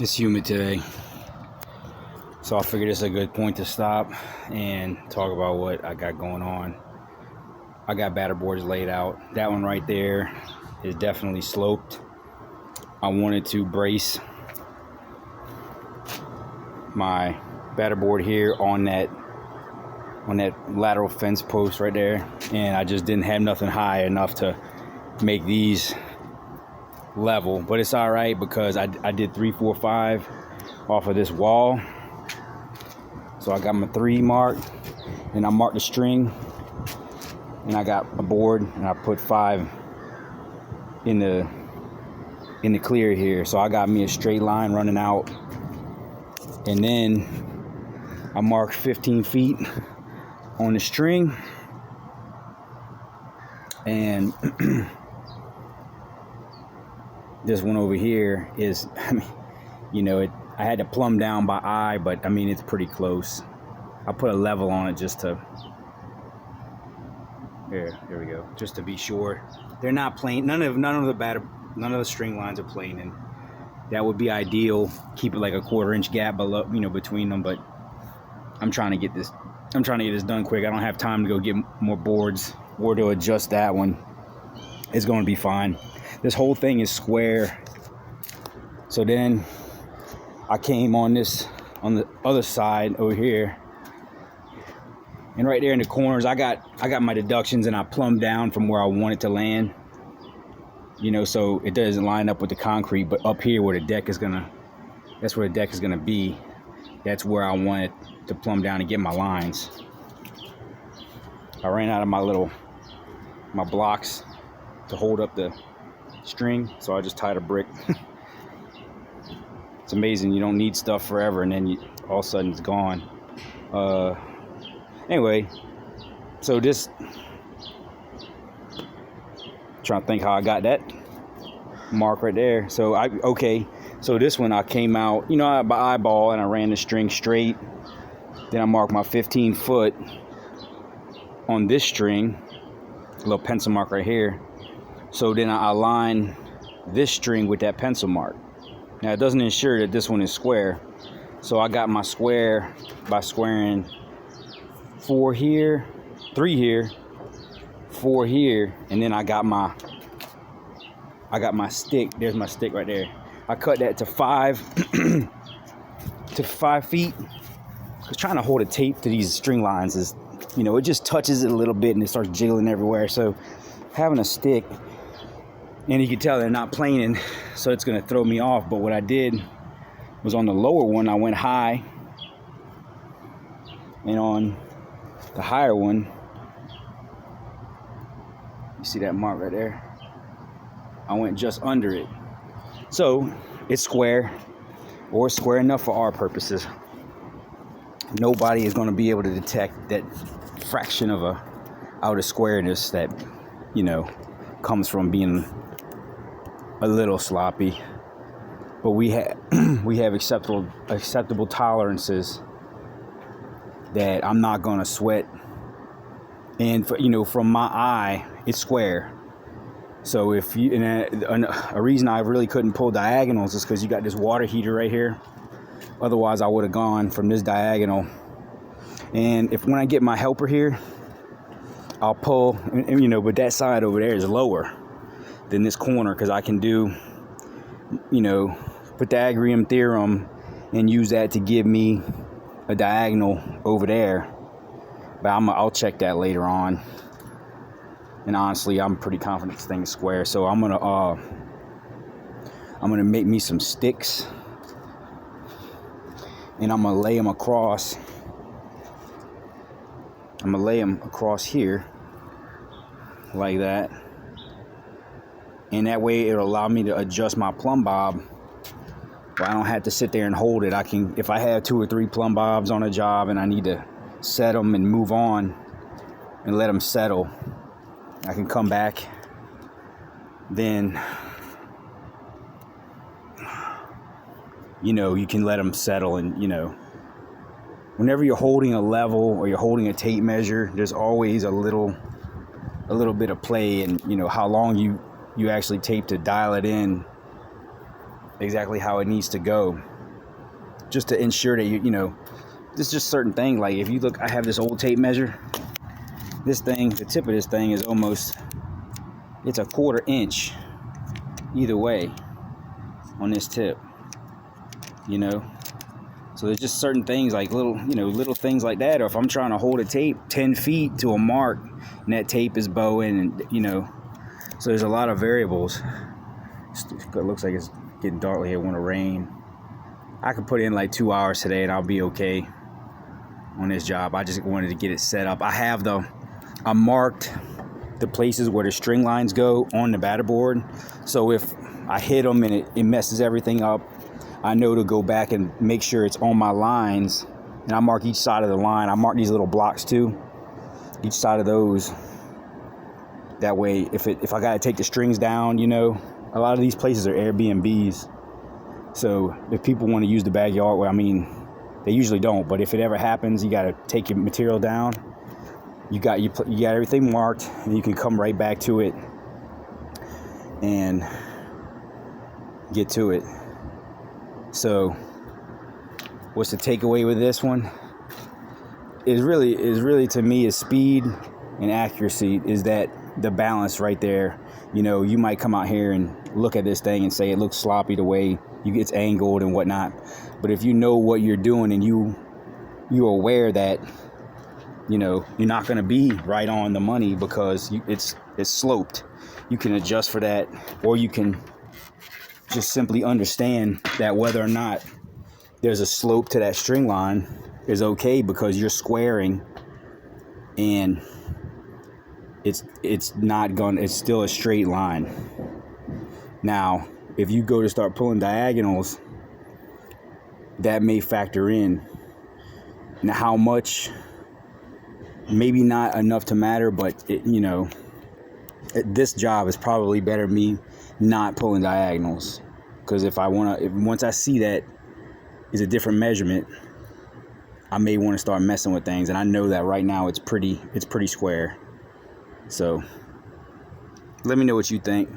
It's humid today, so I figured it's a good point to stop and talk about what I got going on. I got batter boards laid out. That one right there is definitely sloped. I wanted to brace my batter board here on that lateral fence post right there, and I just didn't have nothing high enough to make these level, but it's all right because I did 3, 4, 5 off of this wall. So I got my 3 marked, and I marked the string, and I got a board, and I put 5 in the clear here. So I got me a straight line running out, and then I marked 15 feet on the string, and this one over here is, I had to plumb down by eye, but it's pretty close. I put a level on it just to, there we go, just to be sure. They're not plain. None of the string lines are plain, and that would be ideal. Keep it like a 1/4 inch gap below, between them. But I'm trying to get this done quick. I don't have time to go get more boards or to adjust that one. It's going to be fine. This whole thing is square. So then I came on the other side over here, and right there in the corners, I got my deductions, and I plumbed down from where I want it to land. So it doesn't line up with the concrete, but up here where the deck is that's where the deck is gonna be. That's where I want it to plumb down and get my lines. I ran out of my blocks to hold up the string, so I just tied a brick. It's amazing, you don't need stuff forever, and then all of a sudden it's gone. Anyway, so just trying to think how I got that mark right there. So so this one I came out, by eyeball, and I ran the string straight. Then I marked my 15 foot on this string, a little pencil mark right here. So then I align this string with that pencil mark. Now it doesn't ensure that this one is square. So I got my square by squaring 4 here, 3 here, 4 here, and then I got my stick. There's my stick right there. I cut that to 5 to 5 feet. Because trying to hold a tape to these string lines is, it just touches it a little bit and it starts jiggling everywhere. So having a stick, and you can tell they're not planing, so it's gonna throw me off. But what I did was on the lower one, I went high, and on the higher one, you see that mark right there? I went just under it. So it's square, or square enough for our purposes. Nobody is going to be able to detect that fraction of a outer squareness that, comes from being a little sloppy. But we have acceptable tolerances that I'm not going to sweat. And from my eye, it's square. So if you, and a reason I really couldn't pull diagonals is because you got this water heater right here. Otherwise, I would have gone from this diagonal. And when I get my helper here, I'll pull, but that side over there is lower than this corner, because I can do, Pythagorean theorem and use that to give me a diagonal over there. But I'll check that later on. And honestly, I'm pretty confident this thing is square. So I'm gonna make me some sticks, and I'm gonna lay them across. I'm gonna lay them across here, like that. And that way it'll allow me to adjust my plumb bob. But I don't have to sit there and hold it. I can, if I have 2 or 3 plumb bobs on a job and I need to set them and move on and let them settle, I can come back. Then, you can let them settle, and, whenever you're holding a level or you're holding a tape measure, there's always a little bit of play, and how long you actually tape to dial it in exactly how it needs to go, just to ensure that you know, there's just certain things. Like if you look, I have this old tape measure. This thing, the tip of this thing is almost, it's a 1/4 inch either way on this tip, you know. So there's just certain things like little, you know, little things like that. Or if I'm trying to hold a tape 10 feet to a mark and that tape is bowing, and you know, so there's a lot of variables. It looks like it's getting dark here. Want to rain. I could put in like 2 hours today and I'll be okay on this job. I just wanted to get it set up. I marked the places where the string lines go on the batter board. So if I hit them and it messes everything up, I know to go back and make sure it's on my lines. And I mark each side of the line. I mark these little blocks too, each side of those. That way, if I gotta take the strings down, you know, a lot of these places are Airbnbs. So if people want to use the backyard, well, I mean, they usually don't. But if it ever happens, you gotta take your material down. You got everything marked, and you can come right back to it and get to it. So, what's the takeaway with this one? Is really to me is speed and accuracy. Is that the balance right there? You know, you might come out here and look at this thing and say it looks sloppy the way it's angled and whatnot. But if you know what you're doing and you're aware that, you know, you're not going to be right on the money because it's sloped, you can adjust for that, or you can just simply understand that whether or not there's a slope to that string line is okay because you're squaring, and it's still a straight line. Now, if you go to start pulling diagonals, that may factor in. Now, how much? Maybe not enough to matter, but you know, this job is probably better me not pulling diagonals, because once I see that is a different measurement, I may want to start messing with things, and I know that right now it's pretty square. So let me know what you think.